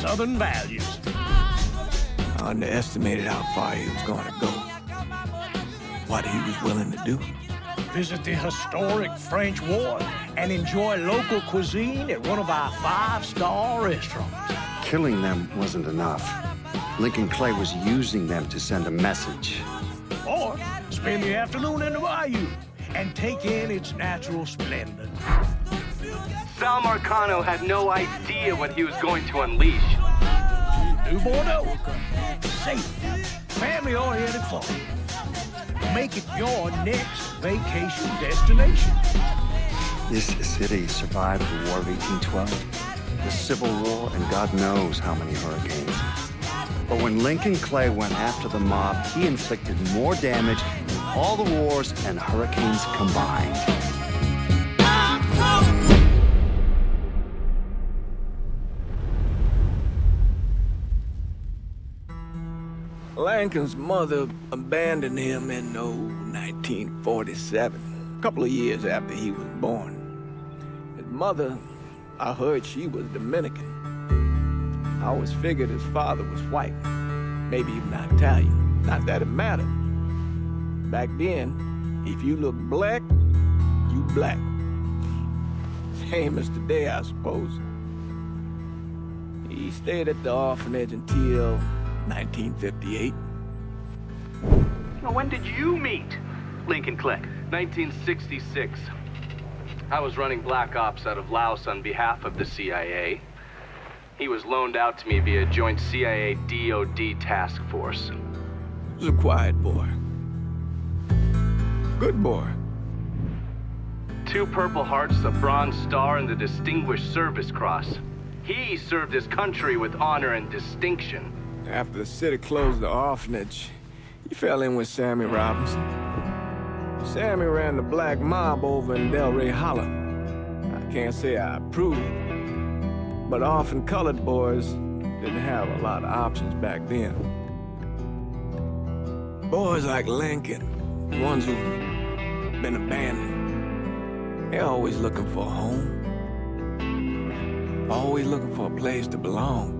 Southern values. I underestimated how far he was going to go. What he was willing to do. Visit the historic French Ward and enjoy local cuisine at one of our 5-star restaurants. Killing them wasn't enough. Lincoln Clay was using them to send a message. Or spend the afternoon in the bayou and take in its natural splendor. Sal Marcano had no idea what he was going to unleash. New Bordeaux. Safe, family-oriented fun. Make it your next vacation destination. This city survived the War of 1812, the Civil War, and God knows how many hurricanes. But when Lincoln Clay went after the mob, he inflicted more damage than all the wars and hurricanes combined. Lincoln's mother abandoned him in 1947, a couple of years after he was born. His mother, I heard she was Dominican. I always figured his father was white, maybe even Italian. Not that it mattered. Back then, if you look black, you black. Same as today, I suppose. He stayed at the orphanage until 1958. Now, when did you meet Lincoln Clay? 1966. I was running Black Ops out of Laos on behalf of the CIA. He was loaned out to me via joint CIA-DOD task force. He was a quiet boy. Good boy. 2 Purple Hearts, a Bronze Star, and the Distinguished Service Cross. He served his country with honor and distinction. After the city closed the orphanage, he fell in with Sammy Robinson. Sammy ran the black mob over in Delray Hollow. I can't say I approved, but orphan colored boys didn't have a lot of options back then. Boys like Lincoln, the ones who've been abandoned, they're always looking for a home. Always looking for a place to belong.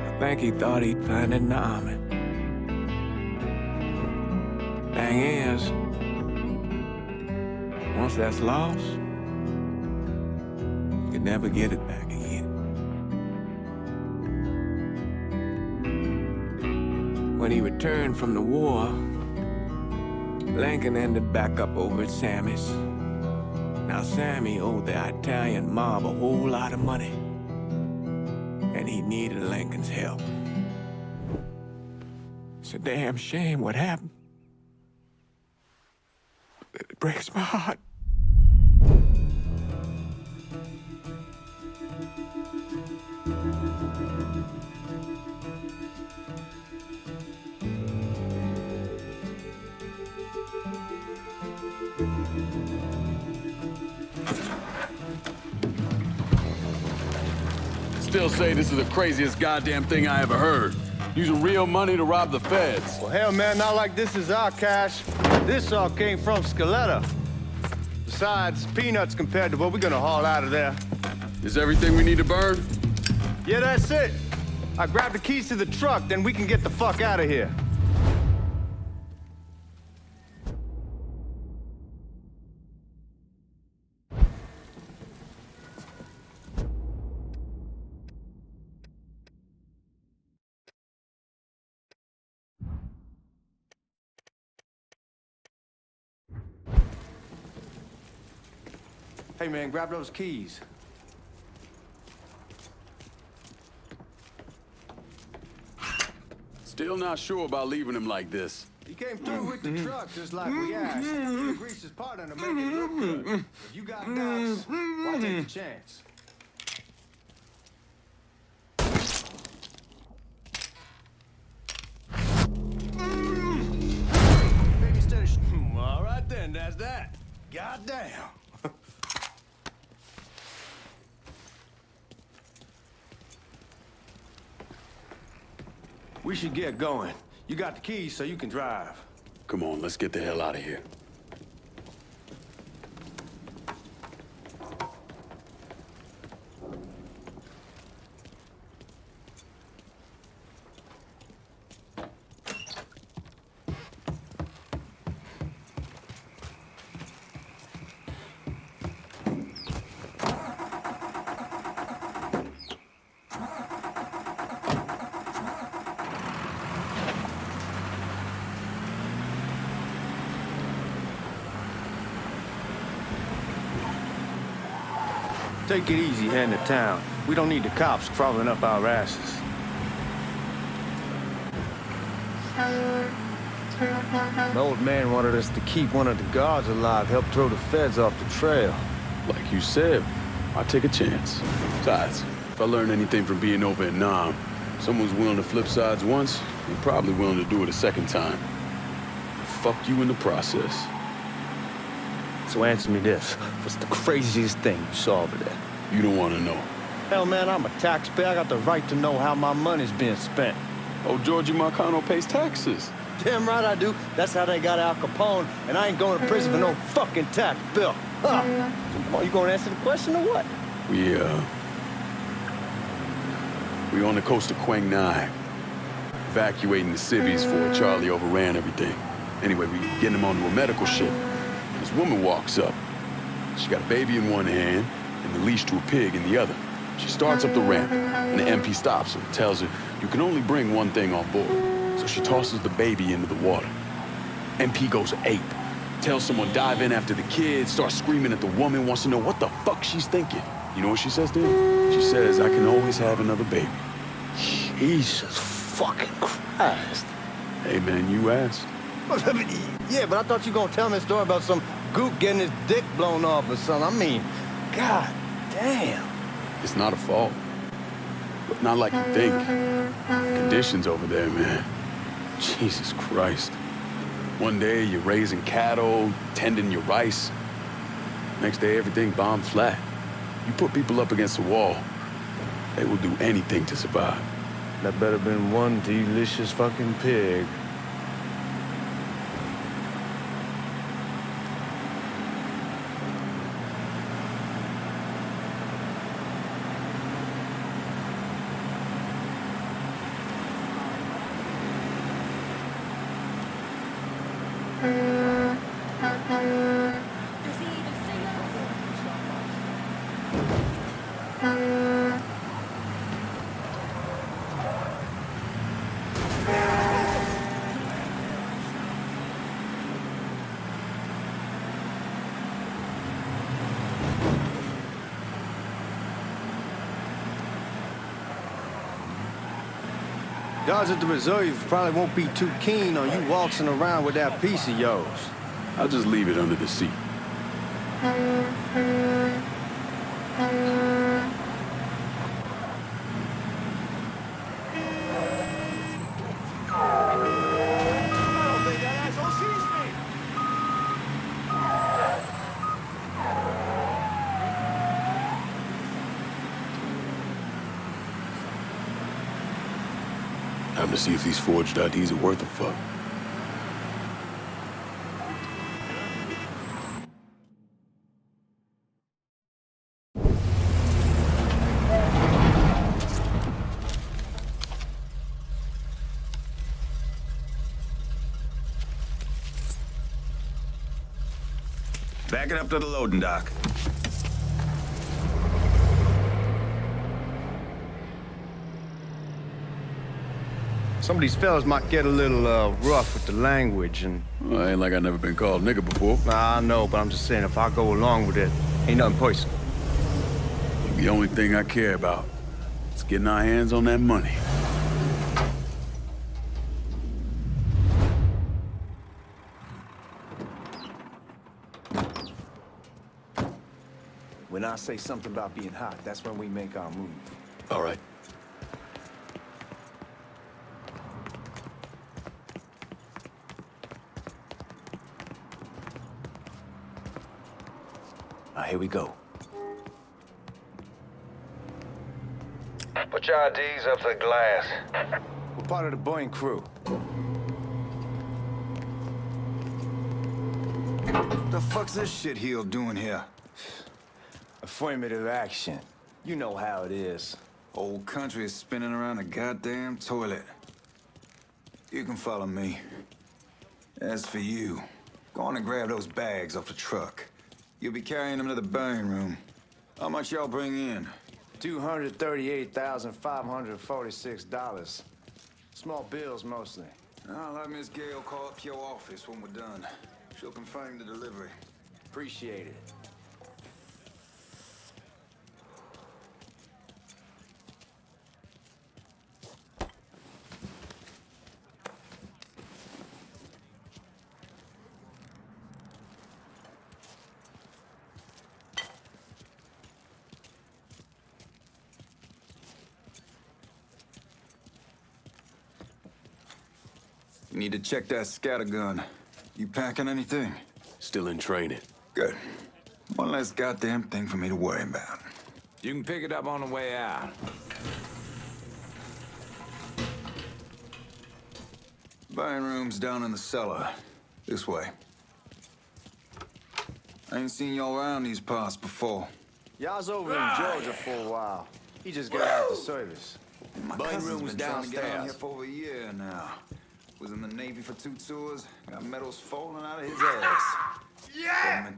I think he thought he'd find it in the army. Thing is, once that's lost, you can never get it back again. When he returned from the war, Lincoln ended back up over at Sammy's. Now Sammy owed the Italian mob a whole lot of money, and he needed Lincoln's help. It's a damn shame what happened. It breaks my heart. Still say this is the craziest goddamn thing I ever heard. Using real money to rob the feds. Well, hell, man, not like this is our cash. This all came from Scaletta. Besides, peanuts compared to what we're gonna haul out of there. Is everything we need to burn? Yeah, that's it. I grabbed the keys to the truck, then we can get the fuck out of here. Hey, man, grab those keys. Still not sure about leaving him like this. He came through with the truck just like we asked. He greased his partner to make it look good. If you got doubts, why take the chance? All right then, that's that. Goddamn. We should get going. You got the keys so you can drive. Come on, let's get the hell out of here. Take it easy heading to town. We don't need the cops crawling up our asses. The old man wanted us to keep one of the guards alive, help throw the feds off the trail. Like you said, I'll take a chance. Besides, if I learn anything from being over in Nam, someone's willing to flip sides once, they're probably willing to do it a second time. Fuck you in the process. So answer me this. What's the craziest thing you saw over there? You don't want to know. Hell, man, I'm a taxpayer. I got the right to know how my money's being spent. Oh, Georgie Marcano pays taxes. Damn right I do. That's how they got Al Capone, and I ain't going to prison for no fucking tax bill. Huh. Come on, you gonna answer the question or what? We on the coast of Quang Nai, evacuating the civvies before Charlie overran everything. Anyway, we getting him onto a medical ship. This woman walks up. She got a baby in one hand and the leash to a pig in the other. She starts up the ramp, and the MP stops her and tells her, you can only bring one thing on board. So she tosses the baby into the water. MP goes ape. Tells someone dive in after the kid, starts screaming at the woman, wants to know what the fuck she's thinking. You know what she says to him? She says, I can always have another baby. Jesus fucking Christ. Hey, man, you asked. Yeah, but I thought you were gonna tell me a story about some gook getting his dick blown off or something. I mean, god damn. It's not a fault. But not like you think. Conditions over there, man. Jesus Christ. One day you're raising cattle, tending your rice. Next day everything bombed flat. You put people up against the wall, they will do anything to survive. That better been one delicious fucking pig. Guards at the reserve probably won't be too keen on you waltzing around with that piece of yours. I'll just leave it under the seat. Time to see if these forged IDs are worth a fuck. Back it up to the loading dock. Some of these fellas might get a little rough with the language and... Well, ain't like I've never been called nigga before. Nah, I know, but I'm just saying if I go along with it, ain't nothing personal. The only thing I care about is getting our hands on that money. When I say something about being hot, that's when we make our move. All right. Here we go. Put your IDs up to the glass. We're part of the Boeing crew. What the fuck's this shitheel doing here? Affirmative action. You know how it is. Old country is spinning around a goddamn toilet. You can follow me. As for you, go on and grab those bags off the truck. You'll be carrying them to the burning room. How much y'all bring in? $238,546. Small bills, mostly. I'll have Miss Gale call up your office when we're done. She'll confirm the delivery. Appreciate it. You need to check that scatter gun. You packing anything? Still in training. Good. One less goddamn thing for me to worry about. You can pick it up on the way out. Buying room's down in the cellar. This way. I ain't seen y'all around these parts before. Y'all's over in Georgia for a while. He just got out the service. My Buying cousin's room's been trying to get downstairs. on here for over a year now. Was in the Navy for 2 tours. Got medals falling out of his ass. Yeah!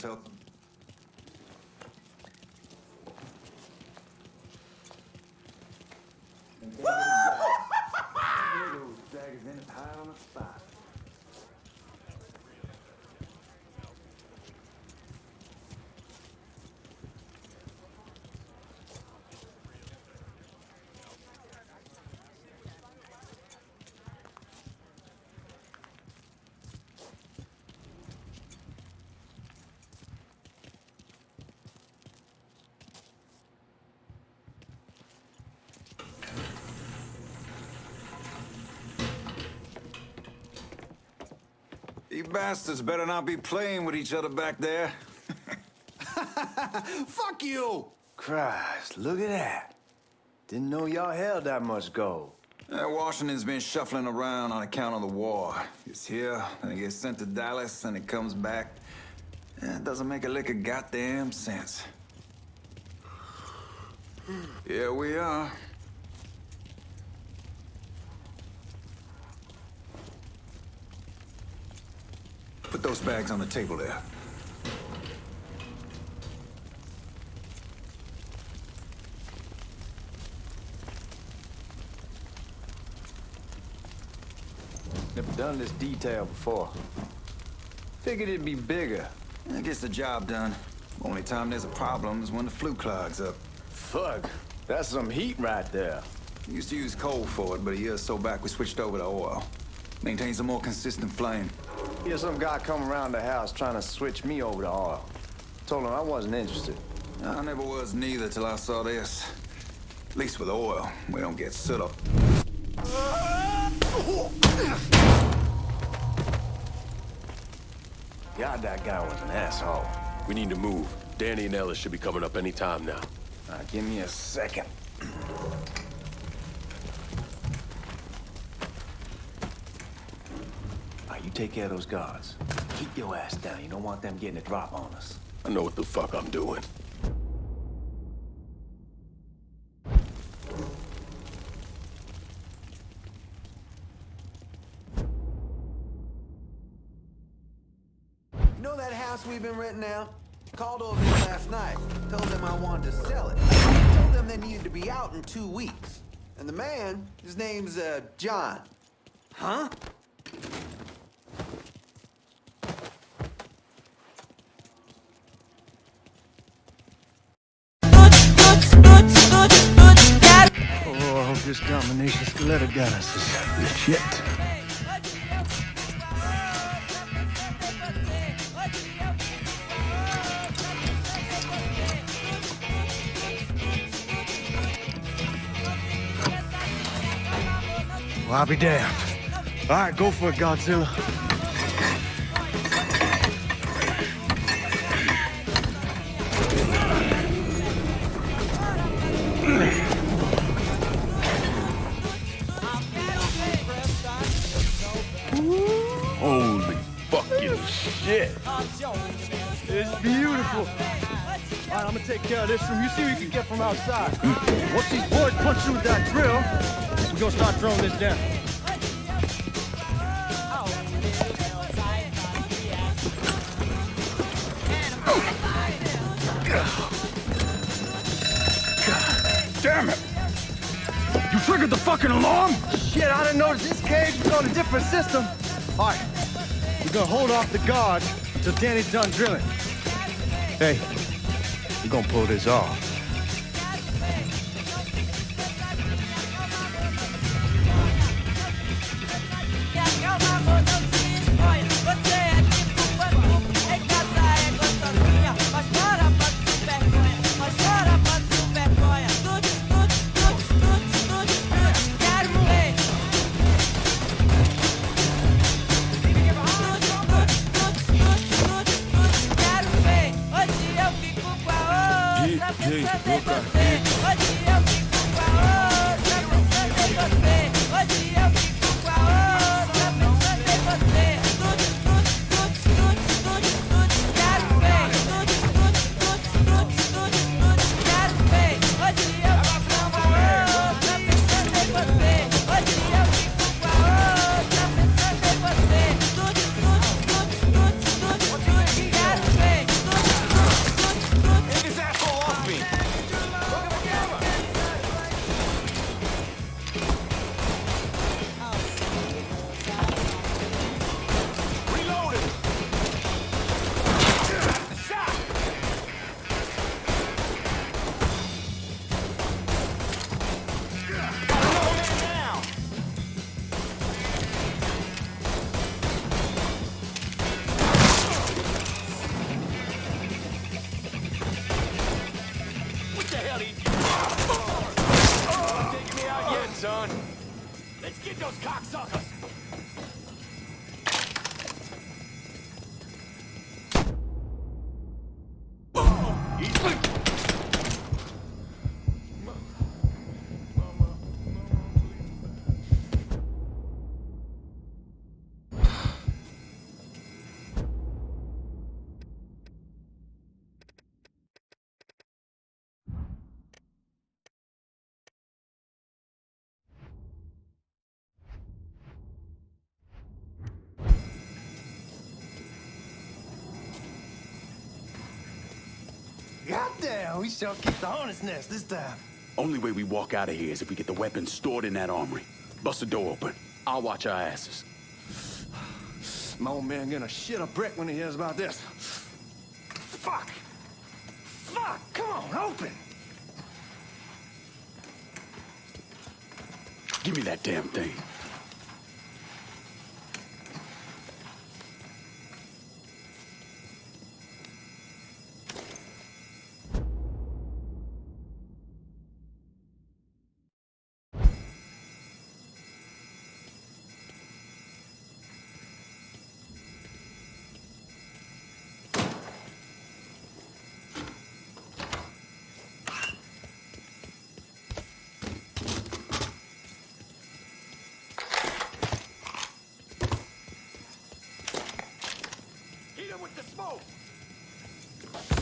You bastards better not be playing with each other back there. Fuck you! Christ, look at that. Didn't know y'all held that much gold. Washington's been shuffling around on account of the war. It's here, then it gets sent to Dallas, and it comes back. It doesn't make a lick of goddamn sense. Here we are. Put those bags on the table there. Never done this detail before. Figured it'd be bigger. It gets the job done. Only time there's a problem is when the flue clogs up. Fuck, that's some heat right there. We used to use coal for it, but a year or so back we switched over to oil. Maintains a more consistent flame. Here's some guy come around the house trying to switch me over to oil. Told him I wasn't interested. I never was neither till I saw this. At least with oil, we don't get soot up. God, that guy was an asshole. We need to move. Danny and Ellis should be coming up any time now. Give me a second. You take care of those guards. Keep your ass down. You don't want them getting a drop on us. I know what the fuck I'm doing. You know that house we've been renting out? Called over here last night. Told them I wanted to sell it. Told them they needed to be out in 2 weeks. And the man, his name's, John. Huh? Oh, I hope this combination Scaletta got us is legit. Well, I'll be damned. All right, go for it, Godzilla. Holy fucking shit. It's beautiful. All right, I'm gonna take care of this room. You see what you can get from outside. Once these boys punch through with that drill, we're gonna start throwing this down. God damn it! You triggered the fucking alarm? Shit, I didn't notice this cage was on a different system. All right, we're gonna hold off the guards till Danny's done drilling. Hey, we're gonna pull this off. Damn, we sure kicked the hornet's nest this time. Only way we walk out of here is if we get the weapons stored in that armory. Bust the door open. I'll watch our asses. My old man gonna shit a brick when he hears about this. Fuck! Fuck! Come on, open! Give me that damn thing.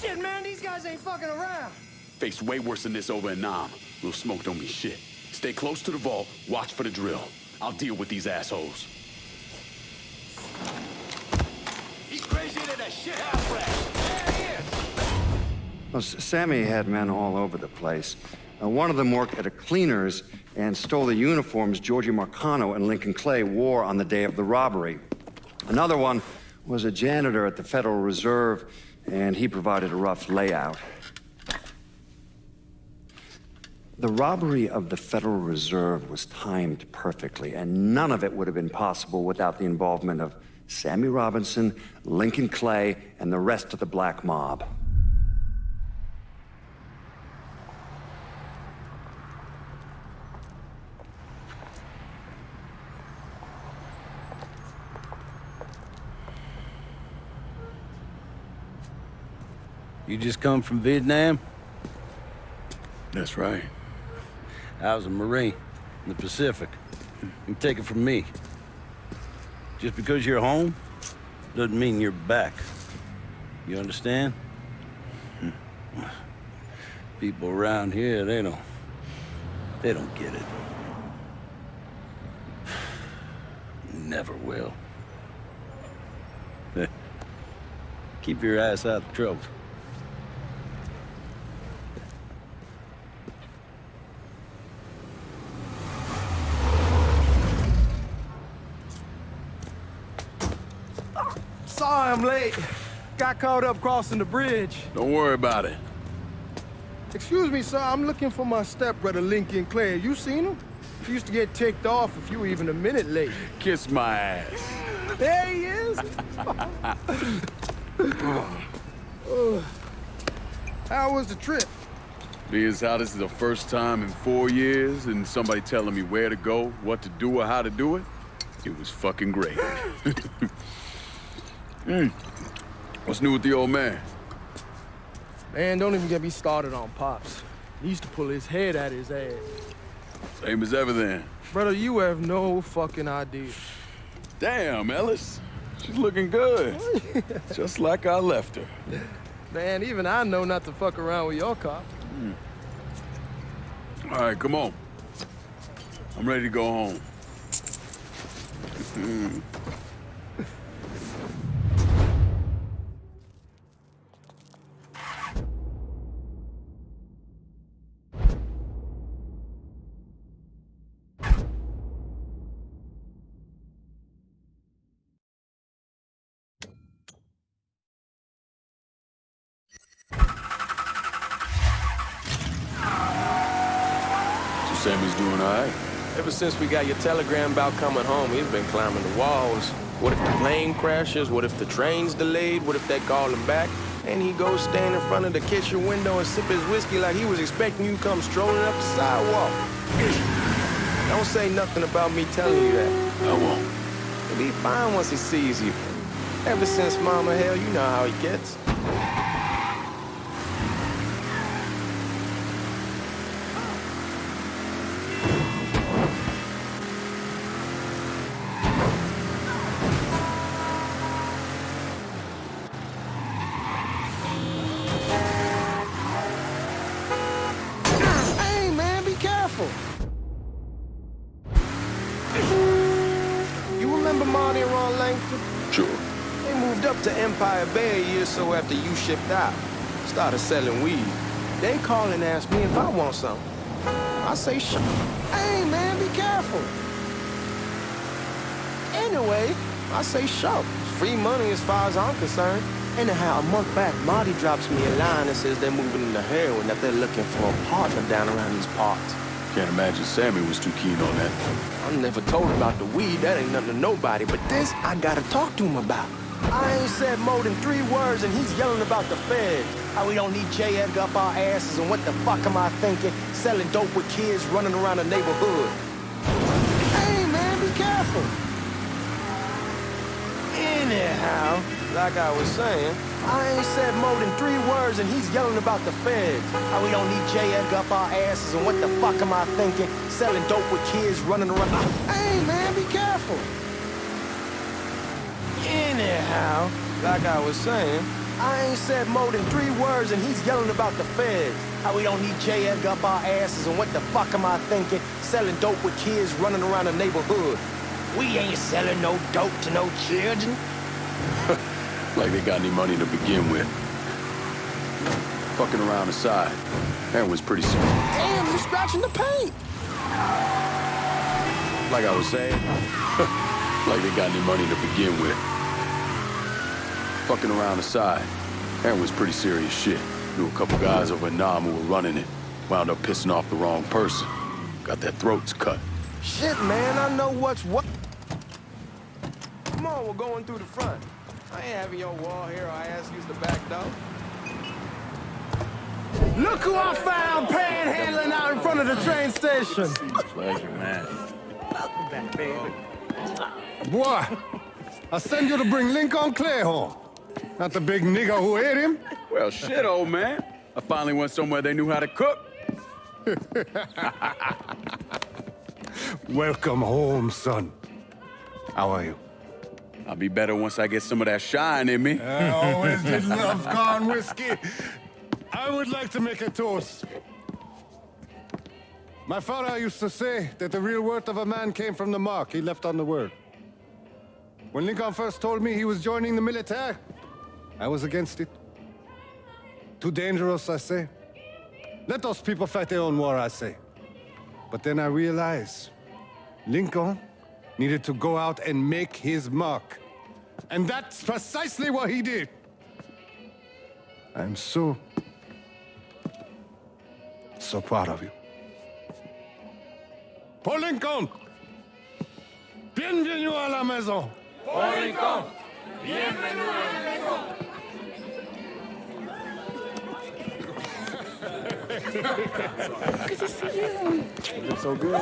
Shit, man, these guys ain't fucking around. Faced way worse than this over in Nam. Little smoke don't mean shit. Stay close to the vault, watch for the drill. I'll deal with these assholes. He's crazy to that shit house rat. There he is. Well, Sammy had men all over the place. One of them worked at a cleaner's and stole the uniforms Georgie Marcano and Lincoln Clay wore on the day of the robbery. Another one was a janitor at the Federal Reserve, and he provided a rough layout. The robbery of the Federal Reserve was timed perfectly, and none of it would have been possible without the involvement of Sammy Robinson, Lincoln Clay, and the rest of the black mob. You just come from Vietnam? That's right. I was a Marine in the Pacific. You take it from me. Just because you're home doesn't mean you're back. You understand? People around here, they don't get it. Never will. Keep your ass out of trouble. Sorry I'm late. Got caught up crossing the bridge. Don't worry about it. Excuse me, sir. I'm looking for my stepbrother, Lincoln Clay. You seen him? He used to get ticked off if you were even a minute late. Kiss my ass. There he is. How was the trip? Being as how this is the first time in 4 years and somebody telling me where to go, what to do, or how to do it, it was fucking great. What's new with the old man? Man, don't even get me started on Pops. He used to pull his head out his ass. Same as ever then. Brother, you have no fucking idea. Damn, Ellis. She's looking good. Just like I left her. Man, even I know not to fuck around with your cop. All right, come on. I'm ready to go home. Sammy's doing all right. Ever since we got your telegram about coming home, he's been climbing the walls. What if the plane crashes? What if the train's delayed? What if they call him back? And he goes stand in front of the kitchen window and sip his whiskey like he was expecting you to come strolling up the sidewalk. Don't say nothing about me telling you that. I won't. He'll be fine once he sees you. Ever since Mama Hell, you know how he gets. Sure. They moved up to Empire Bay a year or so after you shipped out. Started selling weed. They call and ask me if I want something. I say, shit. Hey, man, be careful. Anyway, I say, sure. It's free money as far as I'm concerned. Anyhow, a month back, Marty drops me a line and says they're moving into heroin, that they're looking for a partner down around these parts. Can't imagine Sammy was too keen on that. I never told him about the weed, that ain't nothing to nobody, but this I gotta talk to him about. I ain't said more than 3 words and he's yelling about the feds. How we don't need J. Edgar up our asses, and what the fuck am I thinking? Selling dope with kids running around the neighborhood. Hey, man, be careful. Anyhow, like I was saying, I ain't said more than 3 words and he's yelling about the feds. How we don't need J. Edgar up our asses, and what the fuck am I thinking? Selling dope with kids running around. Hey, man, be careful. Anyhow, like I was saying, I ain't said more than 3 words and he's yelling about the feds. How we don't need J. Edgar up our asses, and what the fuck am I thinking? Selling dope with kids running around the neighborhood. We ain't selling no dope to no children. Like they got any money to begin with. Fucking around aside, that was pretty simple. Damn, you scratching the paint. Like I was saying, like they got any money to begin with. Fucking around aside, that was pretty serious shit. Knew a couple guys over in Nam who were running it. Wound up pissing off the wrong person. Got their throats cut. Shit, man, I know what's what. Come on, we're going through the front. I ain't having your wall here, I ask use the back door. Look who I found panhandling out in front of the train station. Pleasure, man. Welcome back, baby. Boy, I send you to bring Lincoln Clay home. Not the big nigger who ate him. Well, shit, old man. I finally went somewhere they knew how to cook. Welcome home, son. How are you? I'll be better once I get some of that shine in me. I always did love corn whiskey. I would like to make a toast. My father used to say that the real worth of a man came from the mark he left on the world. When Lincoln first told me he was joining the military, I was against it. Too dangerous, I say. Let those people fight their own war, I say. But then I realized Lincoln needed to go out and make his mark. And that's precisely what he did. I'm so proud of you. Paul Lincoln! Bienvenue à la maison! Paul Lincoln, bienvenue à la maison. Good to see you. You look so good.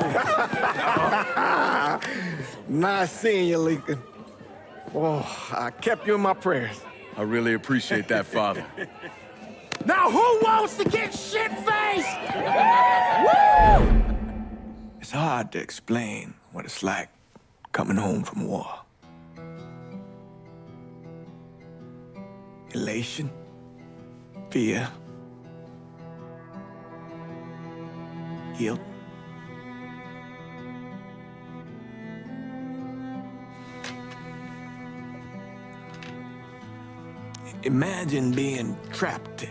Nice seeing you, Lincoln. Oh, I kept you in my prayers. I really appreciate that, Father. Now who wants to get shit-faced? Woo! It's hard to explain what it's like coming home from war. Elation, fear, guilt. Imagine being trapped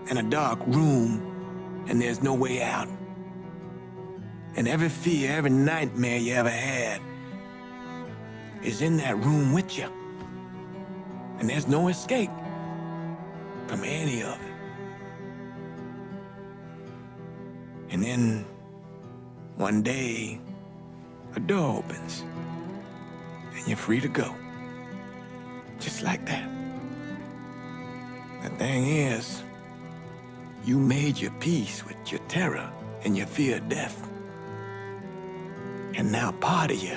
in a dark room and there's no way out. And every fear, every nightmare you ever had is in that room with you. And there's no escape from any of it. And then one day, a door opens and you're free to go. Just like that. The thing is, you made your peace with your terror and your fear of death. And now part of you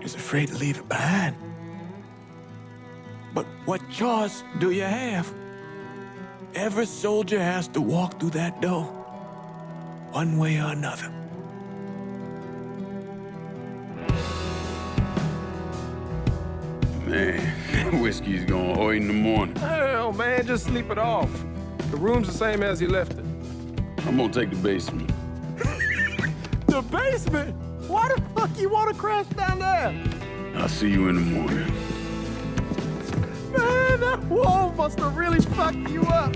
is afraid to leave it behind. But what choice do you have? Every soldier has to walk through that door, one way or another. Man, whiskey's going oi in the morning. Hell, man, just sleep it off. The room's the same as you left it. I'm gonna take the basement. The basement? Why the fuck you want to crash down there? I'll see you in the morning. Man, that wall must have really fucked you up.